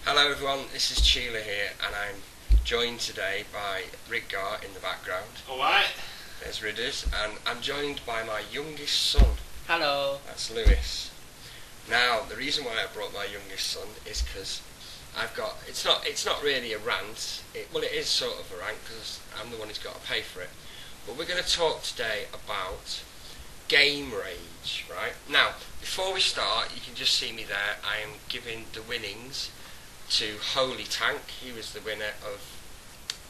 Hello everyone, this is Sheila here and I'm joined today by ridgar in the background. Alright. There's Ridders, and I'm joined by my youngest son. Hello. That's Lewis. Now, the reason why I brought my youngest son is because it's not really a rant, it is sort of a rant because I'm the one who's got to pay for it. But we're going to talk today about game rage, right? Now, before we start, you can just see me there, I am giving the winnings to Holy Tank. He was the winner of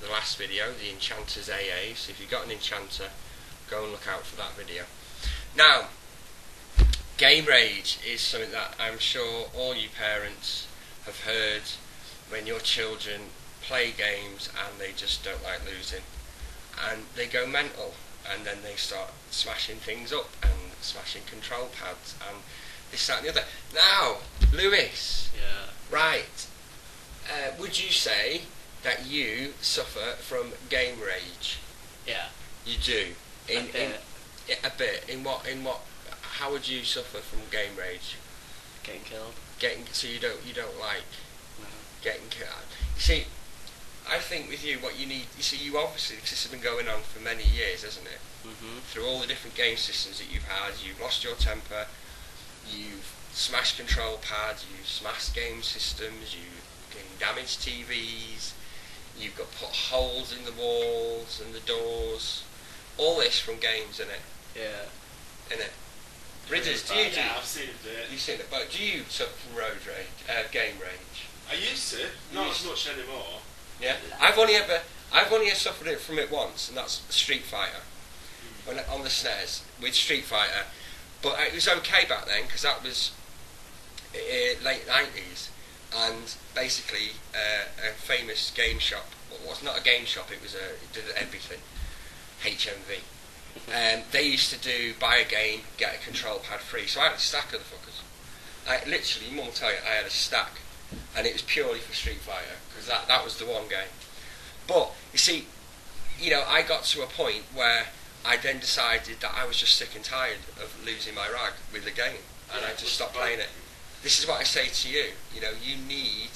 the last video, the Enchanters AA, so if you've got an Enchanter, go and look out for that video. Now, game rage is something that I'm sure all you parents have heard when your children play games and they just don't like losing. And they go mental, and then they start smashing things up and smashing control pads and this, that and the other. Now, Lewis, Yeah. right, would you say that you suffer from game rage? Yeah. You do. A bit. A bit. In what? How would you suffer from game rage? Getting killed. So you don't like No. getting killed. You see, I think with you, what you need. You see, you obviously, this has been going on for many years, hasn't it? Mhm. Through all the different game systems that you've had, you've lost your temper. You've smashed control pads. You've smashed game systems. You've damaged TVs. You've got put holes in the walls and the doors. All this from games, innit? Yeah. Innit? Ridders, do you do? Yeah, I've seen it. You've seen it, but do you suffer from road rage, game rage? I used to, not as much anymore. Yeah. I've only suffered it from it once, and that's Street Fighter. When on the SNES with Street Fighter, but it was okay back then because that was late 90s, and basically a famous game shop. Well, it was not a game shop; it did everything. HMV. They used to do buy a game, get a control pad free. So I had a stack of the fuckers. Mum will tell you, I had a stack, and it was purely for Street Fighter because that was the one game. But you see, I got to a point where I then decided that I was just sick and tired of losing my rag with the game, and I just stopped playing it. This is what I say to you. You need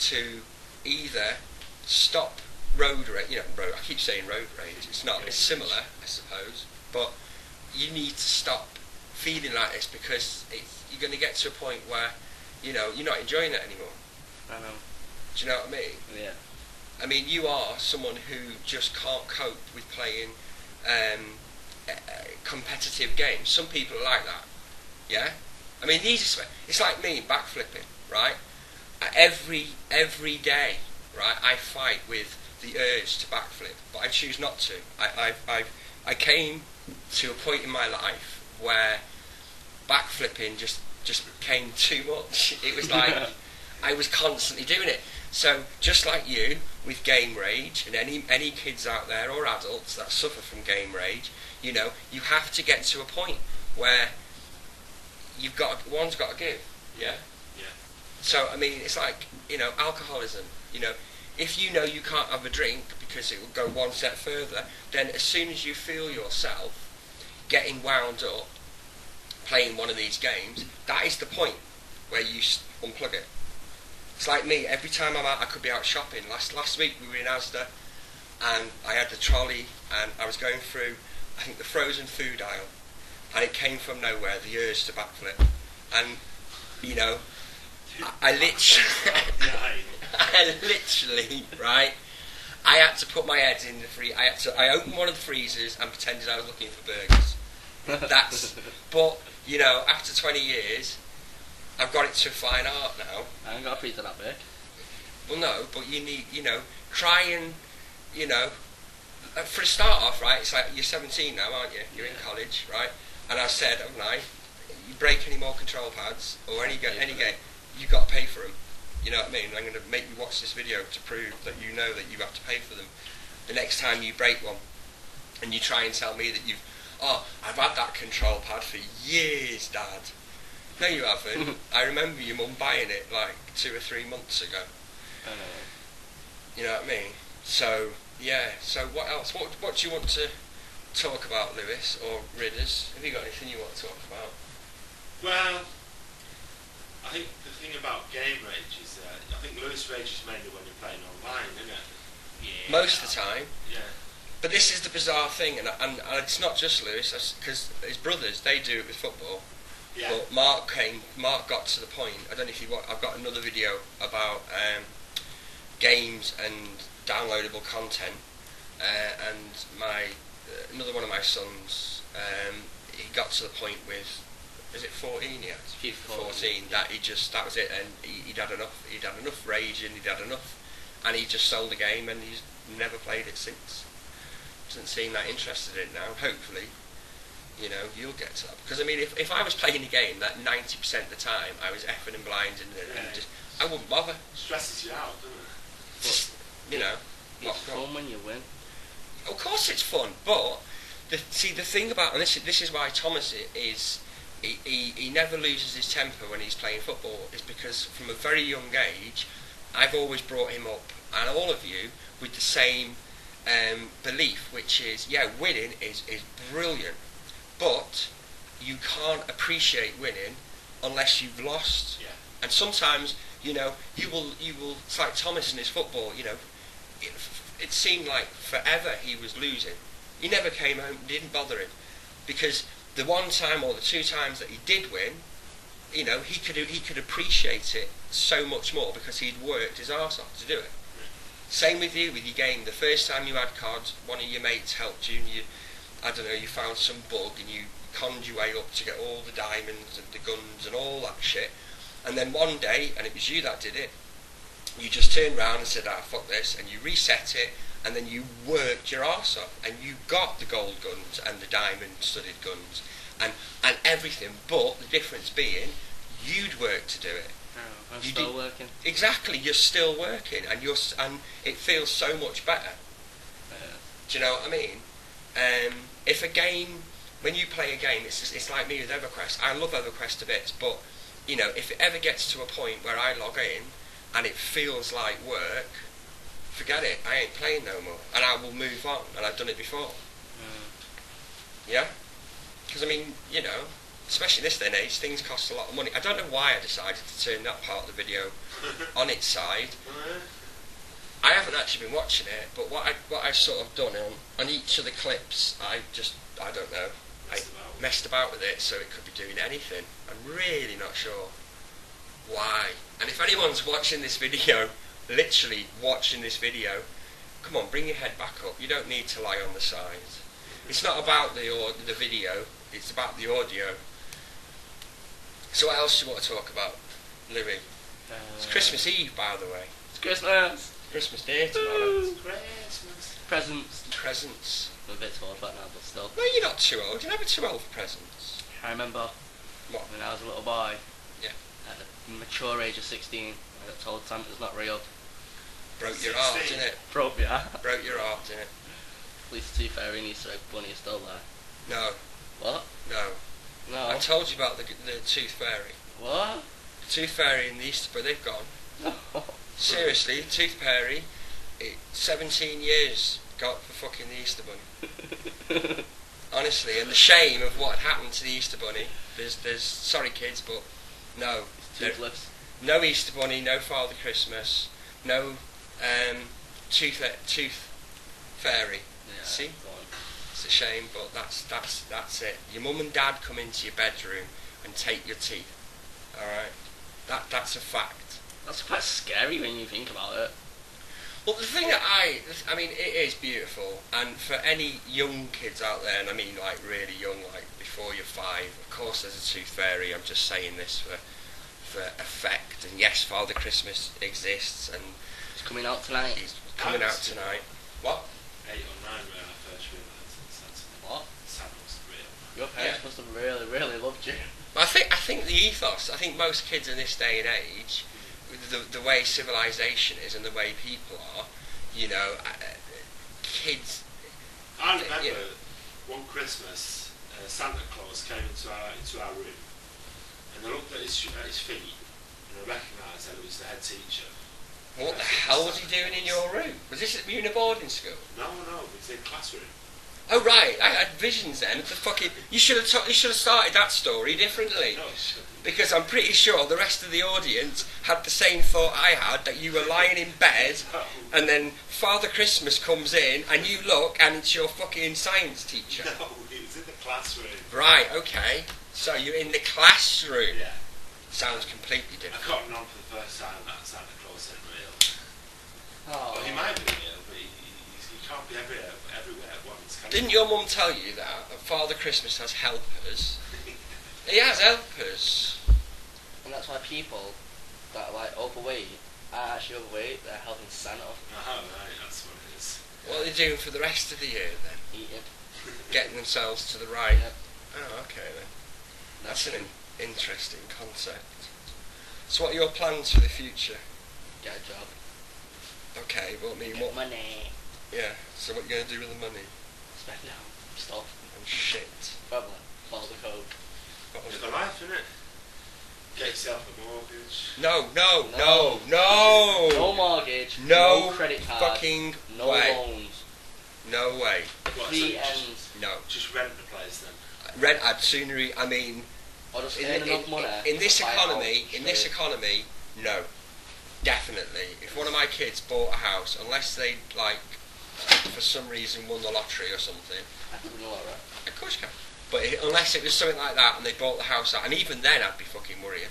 to either stop road rage. I keep saying road rage. It's not. It's similar, I suppose. But you need to stop feeling like this because you're going to get to a point where you're not enjoying it anymore. I know. Do you know what I mean? Yeah. I mean, you are someone who just can't cope with playing competitive games. Some people are like that. Yeah. I mean, it's like me backflipping, right? Every day, right? I fight with the urge to backflip, but I choose not to. I came to a point in my life where backflipping just became too much. It was like I was constantly doing it. So just like you with game rage, and any kids out there or adults that suffer from game rage, you have to get to a point where one's got to give. Yeah. Yeah. So I mean, it's like alcoholism. If you can't have a drink because it will go one step further, then as soon as you feel yourself getting wound up playing one of these games, that is the point where you unplug it. It's like me, every time I'm out, I could be out shopping. Last week we were in Asda, and I had the trolley, and I was going through, I think, the frozen food aisle, and it came from nowhere, the urge to backflip. And, I literally, right, I had to put my head in the I opened one of the freezers and pretended I was looking for burgers. But, after 20 years, I've got it to fine art now. I haven't got a freezer that big. Well, no, but you need, try and, for a start off, right, it's like you're 17 now, aren't you? You're in college, right? And I said, haven't I, you break any more control pads or any game, you've got to pay for them. You know what I mean? I'm going to make you watch this video to prove that you know that you have to pay for them. The next time you break one and you try and tell me that I've had that control pad for years, Dad. No, you haven't. I remember your mum buying it like 2 or 3 months ago. You know what I mean? So, yeah. So what else? What do you want to talk about, Lewis, or Ridders? Have you got anything you want to talk about? Well, I think the thing about game rage is I think Lewis Lewis rages mainly when you're playing online, isn't it? Yeah. Most of the time. Yeah. But this is the bizarre thing, and it's not just Lewis, because his brothers, they do it with football. Yeah. But Mark got to the point, I don't know if you want, I've got another video about games and downloadable content, and another one of my sons, he got to the point with, is it 14 yet? 14, that that was it, and he'd had enough raging, he'd had enough, and he just sold the game, and he's never played it since. Doesn't seem that interested in it now. Hopefully, you'll get to that. Because I mean, if I was playing a game that 90% of the time I was effing and blinding and I wouldn't bother. Stresses you out, doesn't it? Just, It's fun when you win. Of course it's fun, but the thing about, and this is why Thomas is, he never loses his temper when he's playing football, is because from a very young age, I've always brought him up, and all of you, with the same belief, which is, winning is brilliant, but you can't appreciate winning unless you've lost. Yeah. And sometimes, you will. It's like Thomas and his football. It seemed like forever he was losing. He never came home. Didn't bother him, because the one time or the two times that he did win, he could appreciate it so much more because he'd worked his arse off to do it. Same with you, with your game. The first time you had cards, one of your mates helped you, and you found some bug, and you conned your way up to get all the diamonds and the guns and all that shit. And then one day, and it was you that did it, you just turned round and said, fuck this, and you reset it, and then you worked your arse off, and you got the gold guns and the diamond-studded guns, and everything, but the difference being, you'd worked to do it. I'm still working. Exactly, you're still working, and it feels so much better. Do you know what I mean? If a game, when you play a game, it's like me with EverQuest. I love EverQuest to bits, but if it ever gets to a point where I log in and it feels like work, forget it. I ain't playing no more, and I will move on. And I've done it before. Yeah, because I mean, especially this day and age, things cost a lot of money. I don't know why I decided to turn that part of the video on its side. I haven't actually been watching it, but what I've sort of done on each of the clips, I don't know, I messed about with it, so it could be doing anything. I'm really not sure why. And if anyone's watching this video, literally watching this video, come on, bring your head back up. You don't need to lie on the side. It's not about the video, it's about the audio. So what else do you want to talk about, Louis? It's Christmas Eve, by the way. It's Christmas! Christmas Day tomorrow. Christmas. Presents. I'm a bit too old for that now, but still. No, you're not too old. You're never too old for presents. I remember when I was a little boy, at the mature age of 16, I got told Santa's not real. Broke your heart, innit? Broke your heart. Broke your heart, innit? At least the Tooth Fairy and Easter Egg Bunny are still there. No. What? No. No. I told you about the Tooth Fairy. What? The Tooth Fairy and the Easter Bunny, they've gone. No. Seriously, Tooth Fairy, 17 years got for fucking the Easter Bunny. Honestly, and the shame of what happened to the Easter Bunny. There's sorry kids, but no. Toothless. No Easter Bunny, no Father Christmas, no Tooth Fairy. Yeah, See? It's a shame, but that's it. Your mum and dad come into your bedroom and take your teeth. Alright? That's a fact. That's quite scary when you think about it. Well, the thing that I mean, it is beautiful, and for any young kids out there, and I mean like really young, like before you're 5, of course there's a Tooth Fairy. I'm just saying this for effect, and yes, Father Christmas exists, and It's coming out tonight. he's coming out tonight. What? 8 or 9 when I first realised that What? Santa was real. Your parents must have really, really loved you. I think the ethos. I think most kids in this day and age, with the way civilization is and the way people are, kids. I remember one Christmas, Santa Claus came into our room, and I looked at his feet, and I recognised that it was the head teacher. What the hell was he doing in your room? Was you in a boarding school? No, it was in the classroom. Oh right, I had visions then. The fucking you should have started that story differently. No, it shouldn't. Because I'm pretty sure the rest of the audience had the same thought I had, that you were lying in bed and then Father Christmas comes in and you look and it's your fucking science teacher. No, he was in the classroom. Right, okay. So you're in the classroom. Yeah. Sounds completely I different. got on for the first time that Santa Claus isn't real. Oh. Well, he might be real, but he can't be everywhere at once, can Didn't your mum tell you that Father Christmas has helpers? He has helpers. And that's why people that are like overweight are actually overweight. They're helping Santa Oh, right, that's what it is. What are they doing for the rest of the year then? eating. Getting themselves to the right. Yep. Oh, okay then. That's an interesting concept. So what are your plans for the future? Get a job. Okay, well, I mean, Get what? money. Yeah, so what are you going to do with the money? Spend it on stuff. And shit. Probably. Follow the code. What was Live a life, innit? Get yourself a mortgage. No. No mortgage. No No credit card. fucking No way. loans. No way. What, Three so ends. No. just rent the place then? Rent, I'd sooner, I mean, Or just in, earn in, enough money. in this to buy a economy, house no. Definitely. If one of my kids bought a house, unless they, like, for some reason won the lottery or something, I can know that, right? of course you can. But unless it was something like that and they bought the house out, and even then I'd be fucking worrying.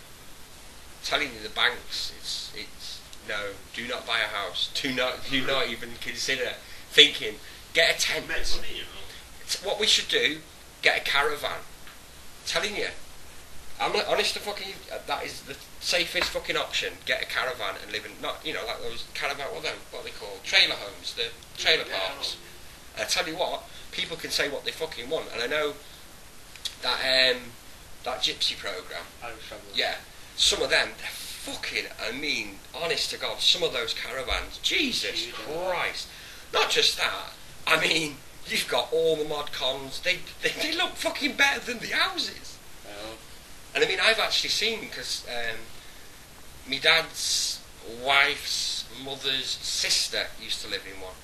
Telling you the banks, it's no, do not buy a house. Do not even consider thinking, get a tent. Make money, you know. It's what we should do, get a caravan. Telling you. I'm like, honest to fucking, that is the safest fucking option. Get a caravan and live in, not, like those caravan, what are they called? Trailer homes, the trailer parks. And I tell you what, people can say what they fucking want, and I know that gypsy program. Yeah, some of them, they're fucking, honest to God, some of those caravans, Jesus Christ. Not just that, I mean, you've got all the mod cons, they look fucking better than the houses. And I mean, I've actually seen, because my dad's wife's mother's sister used to live in one,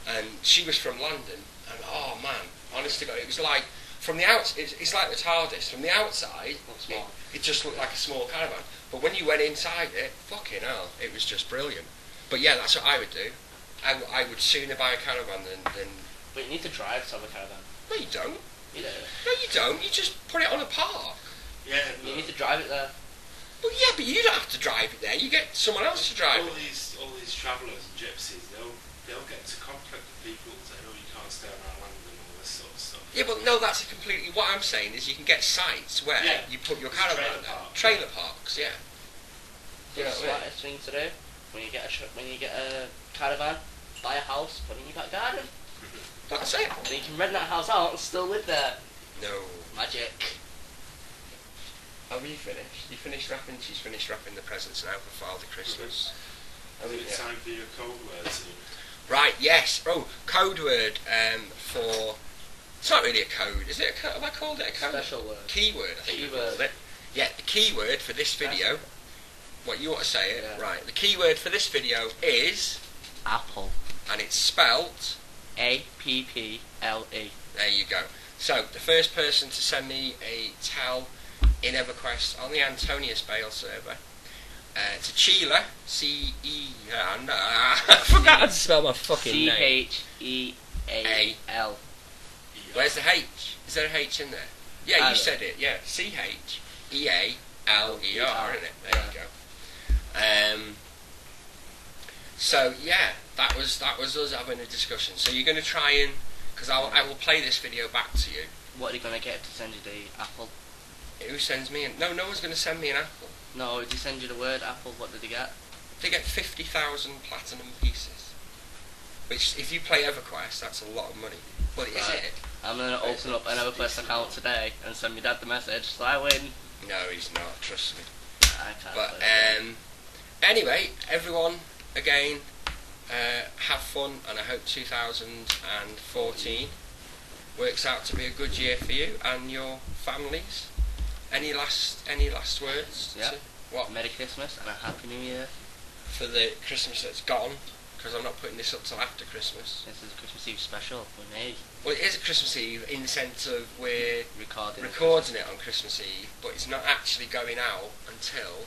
and she was from London, and oh man, honest to God, it was like, from the outside, it's like the TARDIS, from the outside, it just looked like a small caravan, but when you went inside it, fucking hell, it was just brilliant. But yeah, that's what I would do. I would sooner buy a caravan than... But you need to drive to have a caravan. No, you don't. You do. No, you don't. You just put it on a park. Yeah, You need to drive it there. Well, yeah, but you don't have to drive it there. You get someone else to drive all it. these travellers and gypsies, they'll get into conflict with people saying, oh, you can't stay on our land and all this sort of stuff. Yeah, but no, that's a completely... What I'm saying is you can get sites where you put your caravan there. Trailer parks, yeah. You know It's what I mean? the smartest thing to do. When you get a caravan, buy a house, put it in your back garden. That's it. Then you can rent that house out and still live there. No. Magic. Have you finished? You finished wrapping? She's finished wrapping the presents now for Father Christmas. I think it's time for your code word soon. Right, yes. Oh, code word for... It's not really a code, is it? Have I called it a code? Special word. Keyword, I think we Keyword. called it. Yeah, the keyword for this video... What, you want to say it? Yeah. Right, the keyword for this video is... Apple. And it's spelt... APPLE. There you go. So, the first person to send me a tell in EverQuest on the Antonius Bale server to Chile, I forgot how to spell my fucking name. CHEAL. Where's the H? Is there a H in there? Yeah, you said it, yeah. CHEALER, isn't it? There you go. So, yeah, that was us having a discussion. So you're going to try and... Because I will play this video back to you. What are you going to get to send you the apple? Who sends me an... No one's going to send me an apple. No, if he sends you the word apple, what did he get? They get 50,000 platinum pieces. Which, if you play EverQuest, that's a lot of money. Well, is it? I'm going to open up an EverQuest account today and send my dad the message, so I win. No, he's not, trust me. I can't But, play anyway, everyone, again, have fun, and I hope 2014 works out to be a good year for you and your families. Any last words? Yeah. What? Merry Christmas and a Happy New Year. For the Christmas that's gone, because I'm not putting this up till after Christmas. This is a Christmas Eve special with me. Well, it is a Christmas Eve in the sense of we're Recording it on Christmas Eve, but it's not actually going out until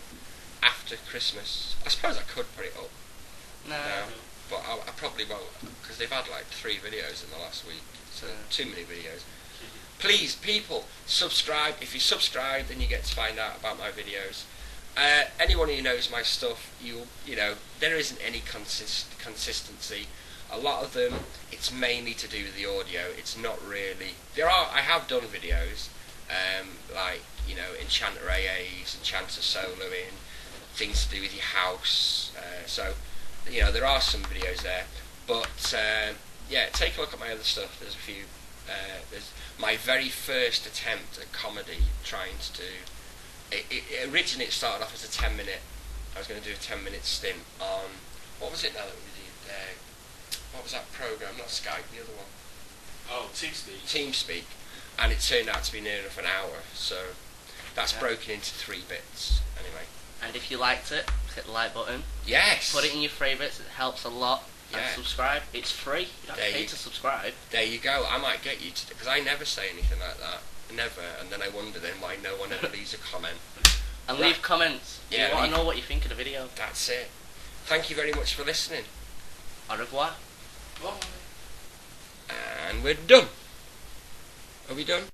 after Christmas. I suppose I could put it up now, but I probably won't, because they've had like 3 videos in the last week, so too many videos. Please, people, subscribe. If you subscribe, then you get to find out about my videos. Anyone who knows my stuff, you know, there isn't any consistency. A lot of them, it's mainly to do with the audio. It's not really. I have done videos, like, you know, Enchanter AAs, Enchanter soloing, things to do with your house. So, you know, there are some videos there. But yeah, take a look at my other stuff. There's a few. There's my very first attempt at comedy, trying to do. Originally it started off as a 10-minute. I was going to do a 10-minute stint on, what was it now that we did? What was that program? Not Skype, the other one. Oh, TeamSpeak. TeamSpeak, and it turned out to be near enough an hour. So that's broken into 3 bits. Anyway. And if you liked it, hit the like button. Yes. Put it in your favourites. It helps a lot. And subscribe. It's free. You don't have to pay to subscribe. There you go. I might get you to, because I never say anything like that. Never. And then I wonder then why no one ever leaves a comment. And leave comments. Yeah, you want to know what you think of the video. That's it. Thank you very much for listening. Au revoir. Bye. And we're done. Are we done?